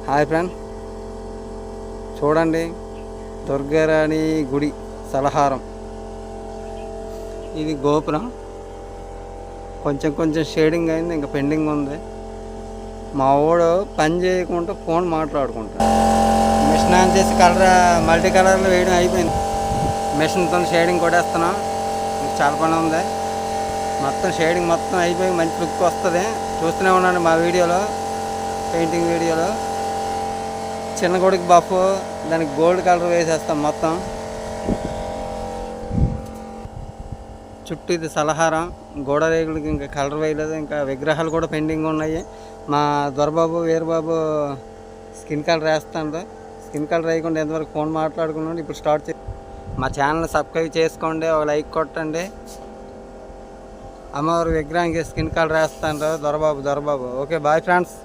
Hi friend, చూడండి దుర్గారాణి గుడి సలహారం. ఇది గోపురం కొంచెం కొంచెం షేడింగ్ అయింది, ఇంకా పెండింగ్ ఉంది. మా వాడు పని చేయకుండా ఫోన్ మాట్లాడుకుంటాడు. మిషన్ ఆన్ చేసి మల్టీ కలర్లో వేయడం అయిపోయింది. మిషన్తో షేడింగ్ కొట్టేస్తున్నాం. చాలా పని ఉంది. మొత్తం షేడింగ్ మొత్తం అయిపోయి మంచి లుక్ వస్తుంది. చూస్తూనే ఉన్నాను మా వీడియోలో, పెయింటింగ్ వీడియోలో. చిన్న కొడుకు బఫ్, దానికి గోల్డ్ కలర్ వేసేస్తాం. మొత్తం చుట్టూ ఇది సలహారం. గోడ రేగులకి ఇంకా కలర్ వేయలేదు. ఇంకా విగ్రహాలు కూడా పెండింగ్ ఉన్నాయి. మా దొరబాబు వీరబాబు స్కిన్ కలర్ వేస్తాడు. స్కిన్ కలర్ వేయకుండా ఎంతవరకు ఫోన్ మాట్లాడుకున్నాడు. ఇప్పుడు స్టార్ట్ మా ఛానల్ సబ్స్క్రైబ్ చేసుకోండి, ఒక లైక్ కొట్టండి. అమ్మవారి విగ్రహానికి స్కిన్ కలర్ వేస్తాడు దొరబాబు. Okay, bye friends.